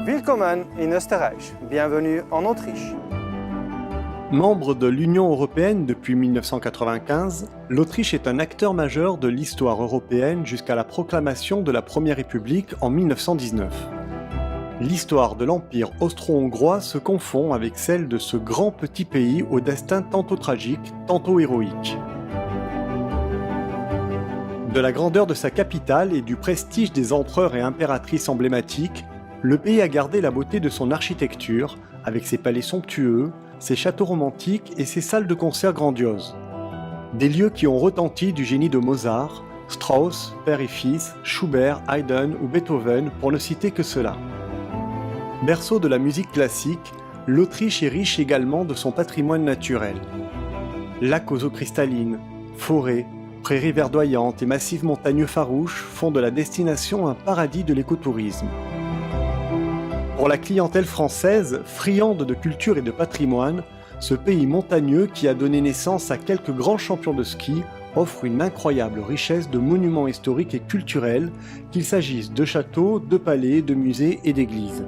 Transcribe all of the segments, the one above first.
Willkommen in Österreich. Bienvenue en Autriche. Membre de l'Union européenne depuis 1995, l'Autriche est un acteur majeur de l'histoire européenne jusqu'à la proclamation de la Première République en 1919. L'histoire de l'Empire austro-hongrois se confond avec celle de ce grand petit pays au destin tantôt tragique, tantôt héroïque. De la grandeur de sa capitale et du prestige des empereurs et impératrices emblématiques, le pays a gardé la beauté de son architecture, avec ses palais somptueux, ses châteaux romantiques et ses salles de concert grandioses. Des lieux qui ont retenti du génie de Mozart, Strauss, père et fils, Schubert, Haydn ou Beethoven, pour ne citer que cela. Berceau de la musique classique, l'Autriche est riche également de son patrimoine naturel. Lacs aux eaux cristallines, forêts, prairies verdoyantes et massifs montagneux farouches font de la destination un paradis de l'écotourisme. Pour la clientèle française, friande de culture et de patrimoine, ce pays montagneux qui a donné naissance à quelques grands champions de ski offre une incroyable richesse de monuments historiques et culturels, qu'il s'agisse de châteaux, de palais, de musées et d'églises.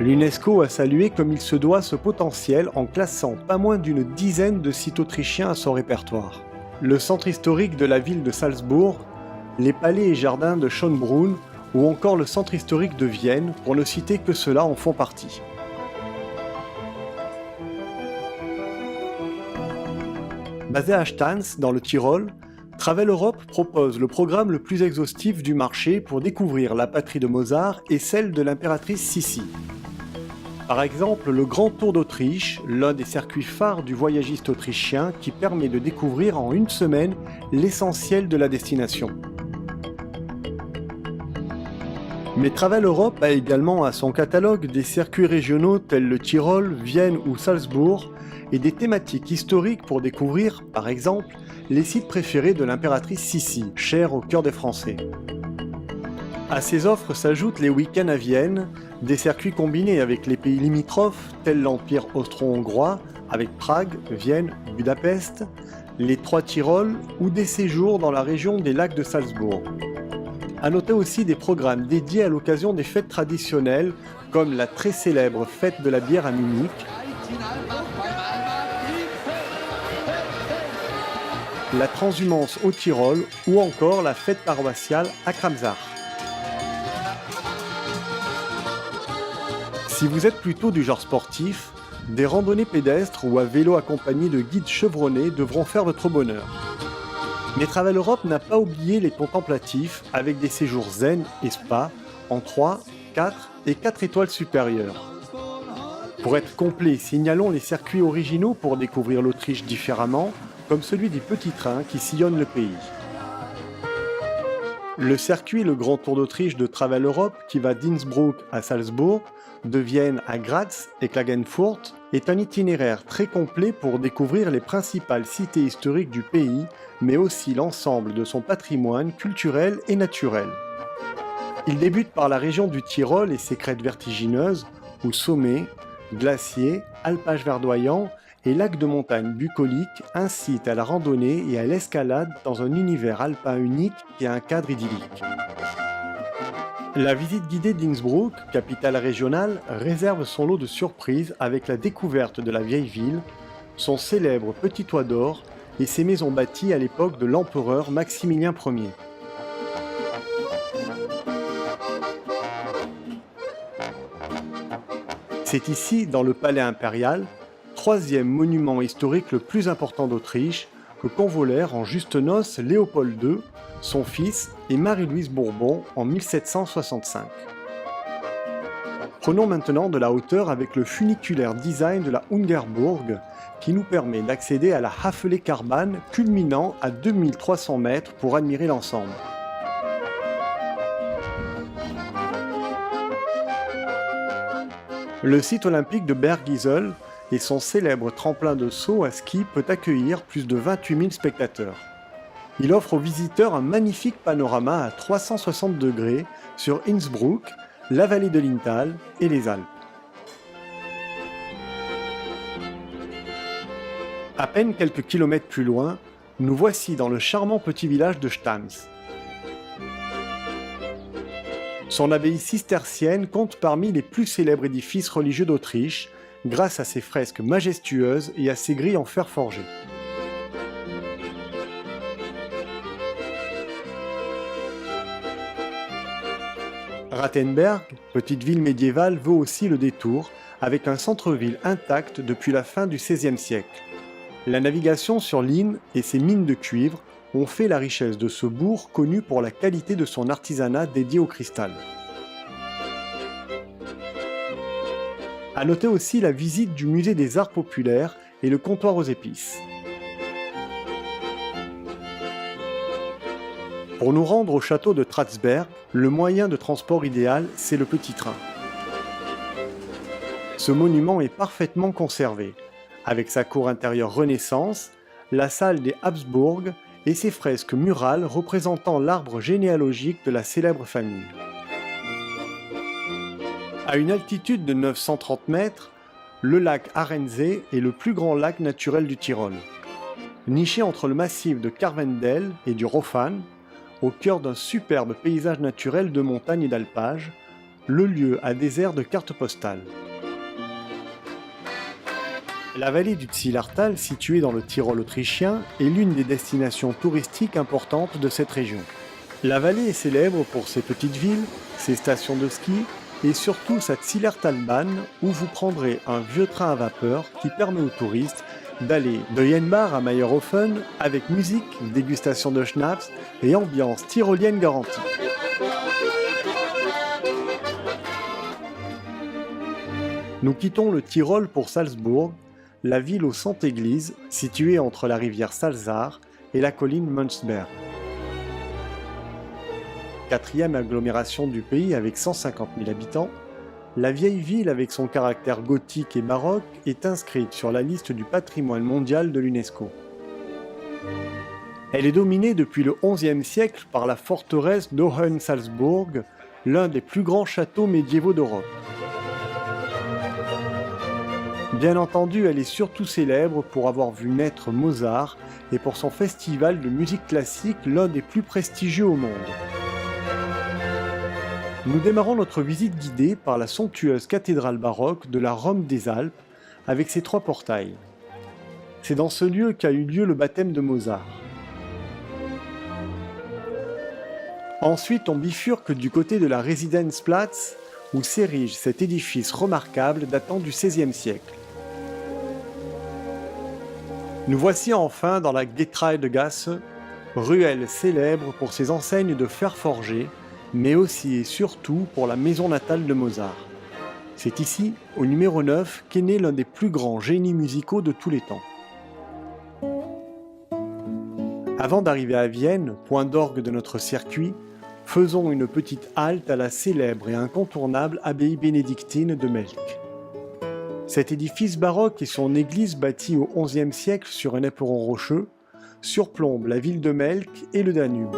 L'UNESCO a salué comme il se doit ce potentiel en classant pas moins d'une dizaine de sites autrichiens à son répertoire. Le centre historique de la ville de Salzbourg, les palais et jardins de Schönbrunn ou encore le centre historique de Vienne, pour ne citer que ceux-là, en font partie. Basé à Stans, dans le Tyrol, Travel Europe propose le programme le plus exhaustif du marché pour découvrir la patrie de Mozart et celle de l'impératrice Sissi. Par exemple, le Grand Tour d'Autriche, l'un des circuits phares du voyagiste autrichien qui permet de découvrir en une semaine l'essentiel de la destination. Mais Travel Europe a également à son catalogue des circuits régionaux tels le Tyrol, Vienne ou Salzbourg et des thématiques historiques pour découvrir, par exemple, les sites préférés de l'impératrice Sissi, chère au cœur des Français. À ces offres s'ajoutent les week-ends à Vienne, des circuits combinés avec les pays limitrophes tels l'Empire austro-hongrois, avec Prague, Vienne, Budapest, les Trois Tyrols ou des séjours dans la région des lacs de Salzbourg. À noter aussi des programmes dédiés à l'occasion des fêtes traditionnelles, comme la très célèbre fête de la bière à Munich, la transhumance au Tyrol ou encore la fête paroissiale à Kramsach. Si vous êtes plutôt du genre sportif, des randonnées pédestres ou à vélo accompagnés de guides chevronnés devront faire votre bonheur. Mais Travel Europe n'a pas oublié les contemplatifs avec des séjours zen et spa en 3, 4 et 4 étoiles supérieures. Pour être complet, signalons les circuits originaux pour découvrir l'Autriche différemment, comme celui des petits trains qui sillonnent le pays. Le circuit Le Grand Tour d'Autriche de Travel Europe, qui va d'Innsbruck à Salzbourg, de Vienne à Graz et Klagenfurt, est un itinéraire très complet pour découvrir les principales cités historiques du pays, mais aussi l'ensemble de son patrimoine culturel et naturel. Il débute par la région du Tyrol et ses crêtes vertigineuses, où sommets, glaciers, alpages verdoyants et lacs de montagne bucoliques incitent à la randonnée et à l'escalade dans un univers alpin unique et à un cadre idyllique. La visite guidée d'Innsbruck, capitale régionale, réserve son lot de surprises avec la découverte de la vieille ville, son célèbre petit toit d'or et ses maisons bâties à l'époque de l'empereur Maximilien Ier. C'est ici, dans le palais impérial, troisième monument historique le plus important d'Autriche, que convolèrent en juste noces Léopold II, son fils et Marie-Louise Bourbon en 1765. Prenons maintenant de la hauteur avec le funiculaire design de la Ungerburg qui nous permet d'accéder à la Hafele-Karbahn culminant à 2300 mètres pour admirer l'ensemble. Le site olympique de Bergisel et son célèbre tremplin de saut à ski peut accueillir plus de 28 000 spectateurs. Il offre aux visiteurs un magnifique panorama à 360 degrés sur Innsbruck, la vallée de l'Inntal et les Alpes. À peine quelques kilomètres plus loin, nous voici dans le charmant petit village de Stans. Son abbaye cistercienne compte parmi les plus célèbres édifices religieux d'Autriche, grâce à ses fresques majestueuses et à ses grilles en fer forgé. Rattenberg, petite ville médiévale, vaut aussi le détour, avec un centre-ville intact depuis la fin du XVIe siècle. La navigation sur l'Inn et ses mines de cuivre ont fait la richesse de ce bourg connu pour la qualité de son artisanat dédié au cristal. À noter aussi la visite du musée des arts populaires et le comptoir aux épices. Pour nous rendre au château de Tratzberg, le moyen de transport idéal, c'est le petit train. Ce monument est parfaitement conservé, avec sa cour intérieure Renaissance, la salle des Habsbourg et ses fresques murales représentant l'arbre généalogique de la célèbre famille. À une altitude de 930 mètres, le lac Arendsee est le plus grand lac naturel du Tyrol. Niché entre le massif de Karwendel et du Roffan, au cœur d'un superbe paysage naturel de montagnes et d'alpages, le lieu a des airs de carte postale. La vallée du Zillertal, située dans le Tyrol autrichien, est l'une des destinations touristiques importantes de cette région. La vallée est célèbre pour ses petites villes, ses stations de ski et surtout sa Zillertalbahn où vous prendrez un vieux train à vapeur qui permet aux touristes d'aller de Jenbach à Mayrhofen avec musique, dégustation de schnapps et ambiance tyrolienne garantie. Nous quittons le Tyrol pour Salzbourg, la ville aux 100 églises située entre la rivière Salzach et la colline Münzberg. Quatrième agglomération du pays avec 150 000 habitants, la vieille ville avec son caractère gothique et baroque est inscrite sur la liste du patrimoine mondial de l'UNESCO. Elle est dominée depuis le XIe siècle par la forteresse d'Hohensalzburg, l'un des plus grands châteaux médiévaux d'Europe. Bien entendu, elle est surtout célèbre pour avoir vu naître Mozart et pour son festival de musique classique, l'un des plus prestigieux au monde. Nous démarrons notre visite guidée par la somptueuse cathédrale baroque de la Rome des Alpes avec ses 3 portails. C'est dans ce lieu qu'a eu lieu le baptême de Mozart. Ensuite, on bifurque du côté de la Residenzplatz où s'érige cet édifice remarquable datant du XVIe siècle. Nous voici enfin dans la Getreidegasse, ruelle célèbre pour ses enseignes de fer forgé, mais aussi et surtout pour la maison natale de Mozart. C'est ici, au numéro 9, qu'est né l'un des plus grands génies musicaux de tous les temps. Avant d'arriver à Vienne, point d'orgue de notre circuit, faisons une petite halte à la célèbre et incontournable abbaye bénédictine de Melk. Cet édifice baroque et son église bâtie au XIe siècle sur un éperon rocheux surplombent la ville de Melk et le Danube.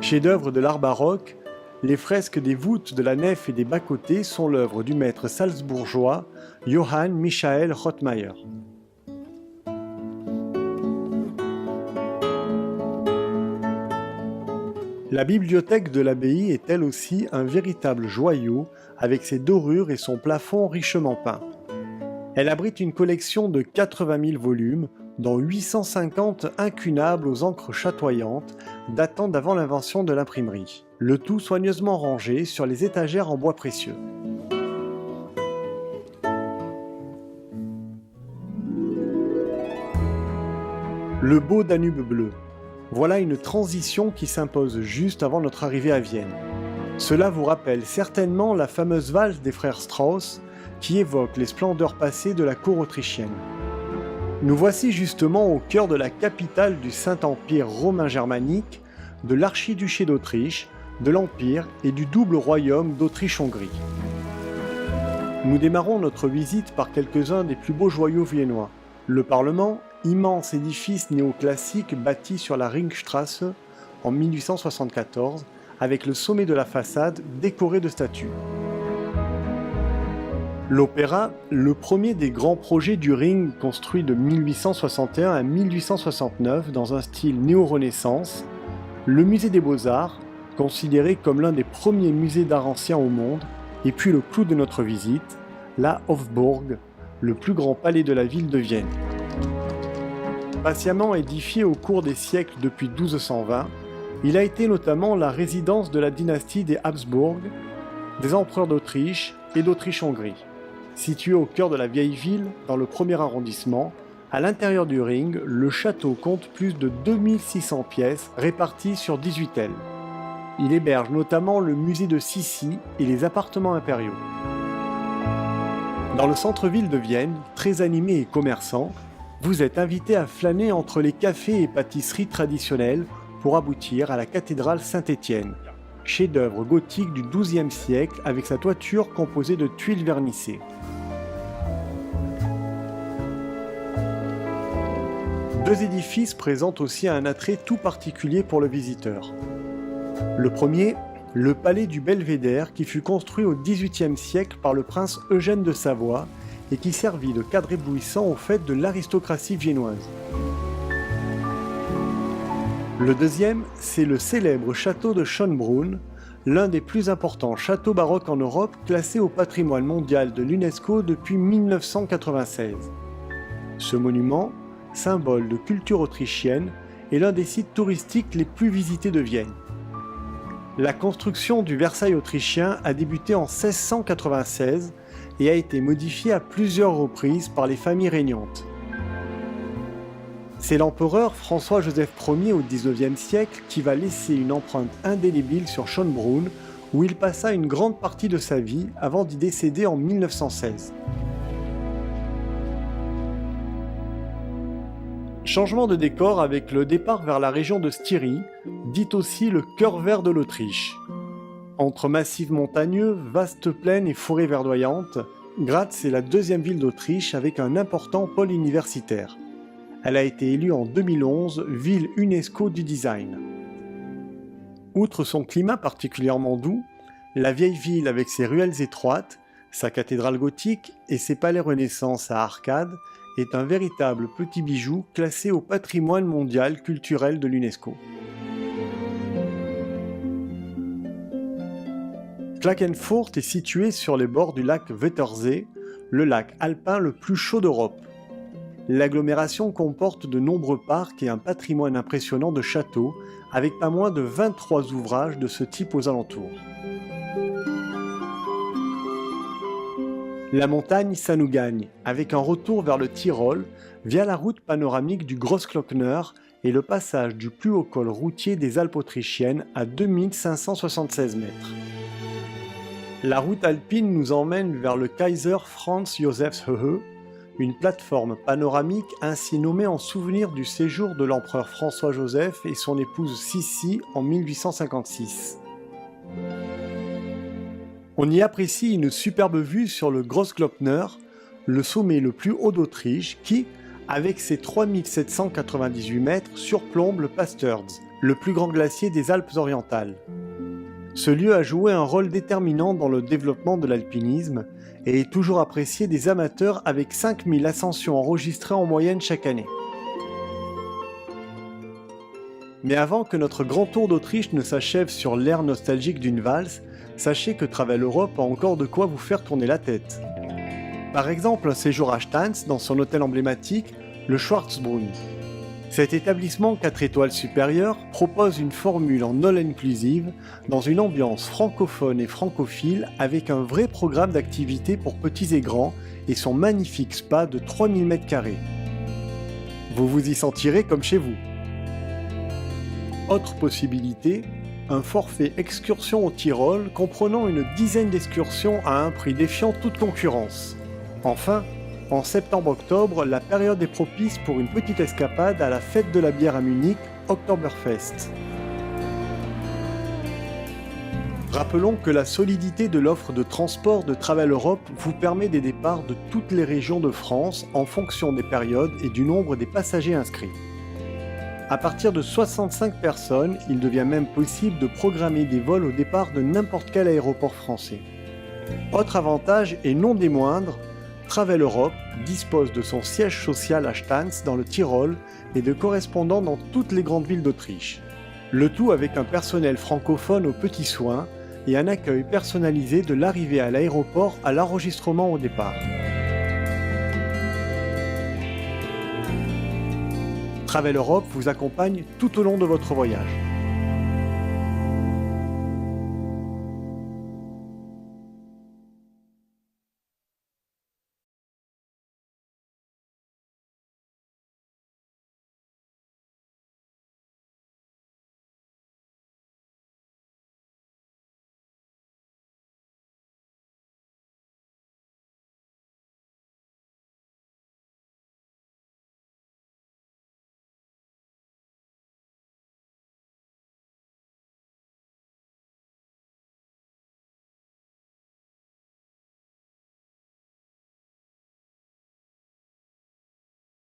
Chef-d'œuvre de l'art baroque, les fresques des voûtes de la nef et des bas-côtés sont l'œuvre du maître salzbourgeois Johann Michael Rothmayer. La bibliothèque de l'abbaye est elle aussi un véritable joyau avec ses dorures et son plafond richement peint. Elle abrite une collection de 80 000 volumes, dont 850 incunables aux encres chatoyantes datant d'avant l'invention de l'imprimerie, le tout soigneusement rangé sur les étagères en bois précieux. Le beau Danube bleu. Voilà une transition qui s'impose juste avant notre arrivée à Vienne. Cela vous rappelle certainement la fameuse valse des frères Strauss qui évoque les splendeurs passées de la cour autrichienne. Nous voici justement au cœur de la capitale du Saint-Empire romain germanique, de l'archiduché d'Autriche, de l'Empire et du double royaume d'Autriche-Hongrie. Nous démarrons notre visite par quelques-uns des plus beaux joyaux viennois. Le Parlement, immense édifice néoclassique bâti sur la Ringstrasse en 1874, avec le sommet de la façade décoré de statues. L'Opéra, le premier des grands projets du Ring construit de 1861 à 1869 dans un style néo-renaissance, le musée des Beaux-Arts, considéré comme l'un des premiers musées d'art ancien au monde, et puis le clou de notre visite, la Hofburg, le plus grand palais de la ville de Vienne. Patiemment édifié au cours des siècles depuis 1220, il a été notamment la résidence de la dynastie des Habsbourg, des empereurs d'Autriche et d'Autriche-Hongrie. Situé au cœur de la vieille ville, dans le premier arrondissement, à l'intérieur du ring, le château compte plus de 2600 pièces réparties sur 18 ailes. Il héberge notamment le musée de Sissi et les appartements impériaux. Dans le centre-ville de Vienne, très animé et commerçant, vous êtes invité à flâner entre les cafés et pâtisseries traditionnelles pour aboutir à la cathédrale Saint-Étienne, chef-d'œuvre gothique du XIIe siècle avec sa toiture composée de tuiles vernissées. Deux édifices présentent aussi un attrait tout particulier pour le visiteur. Le premier, le palais du Belvédère qui fut construit au XVIIIe siècle par le prince Eugène de Savoie et qui servit de cadre éblouissant aux fêtes de l'aristocratie viennoise. Le deuxième, c'est le célèbre château de Schönbrunn, l'un des plus importants châteaux baroques en Europe classé au patrimoine mondial de l'UNESCO depuis 1996. Ce monument, symbole de culture autrichienne, est l'un des sites touristiques les plus visités de Vienne. La construction du Versailles autrichien a débuté en 1696 et a été modifiée à plusieurs reprises par les familles régnantes. C'est l'empereur François-Joseph Ier au XIXe siècle qui va laisser une empreinte indélébile sur Schönbrunn, où il passa une grande partie de sa vie avant d'y décéder en 1916. Changement de décor avec le départ vers la région de Styrie, dite aussi le cœur vert de l'Autriche. Entre massifs montagneux, vastes plaines et forêts verdoyantes, Graz est la deuxième ville d'Autriche avec un important pôle universitaire. Elle a été élue en 2011 ville UNESCO du design. Outre son climat particulièrement doux, la vieille ville avec ses ruelles étroites, sa cathédrale gothique et ses palais Renaissance à arcades est un véritable petit bijou classé au patrimoine mondial culturel de l'UNESCO. Klagenfurt est situé sur les bords du lac Wörthersee, le lac alpin le plus chaud d'Europe. L'agglomération comporte de nombreux parcs et un patrimoine impressionnant de châteaux, avec pas moins de 23 ouvrages de ce type aux alentours. La montagne, ça nous gagne, avec un retour vers le Tyrol via la route panoramique du Großglockner et le passage du plus haut col routier des Alpes autrichiennes à 2576 mètres. La route alpine nous emmène vers le Kaiser Franz Josefs Höhe, une plateforme panoramique ainsi nommée en souvenir du séjour de l'empereur François-Joseph et son épouse Sissi en 1856. On y apprécie une superbe vue sur le Großglockner, le sommet le plus haut d'Autriche qui, avec ses 3798 mètres, surplombe le Pasterz, le plus grand glacier des Alpes orientales. Ce lieu a joué un rôle déterminant dans le développement de l'alpinisme et est toujours apprécié des amateurs avec 5000 ascensions enregistrées en moyenne chaque année. Mais avant que notre grand tour d'Autriche ne s'achève sur l'air nostalgique d'une valse, sachez que Travel Europe a encore de quoi vous faire tourner la tête. Par exemple, un séjour à Stans dans son hôtel emblématique, le Schwarzbrunn. Cet établissement 4 étoiles supérieures propose une formule en all-inclusive dans une ambiance francophone et francophile avec un vrai programme d'activités pour petits et grands et son magnifique spa de 3000 m². Vous vous y sentirez comme chez vous. Autre possibilité, un forfait excursion au Tyrol comprenant une dizaine d'excursions à un prix défiant toute concurrence. Enfin, en septembre-octobre, la période est propice pour une petite escapade à la fête de la bière à Munich, Oktoberfest. Rappelons que la solidité de l'offre de transport de Travel Europe vous permet des départs de toutes les régions de France en fonction des périodes et du nombre des passagers inscrits. À partir de 65 personnes, il devient même possible de programmer des vols au départ de n'importe quel aéroport français. Autre avantage et non des moindres, Travel Europe dispose de son siège social à Stans dans le Tyrol et de correspondants dans toutes les grandes villes d'Autriche. Le tout avec un personnel francophone aux petits soins et un accueil personnalisé de l'arrivée à l'aéroport à l'enregistrement au départ. Travel Europe vous accompagne tout au long de votre voyage.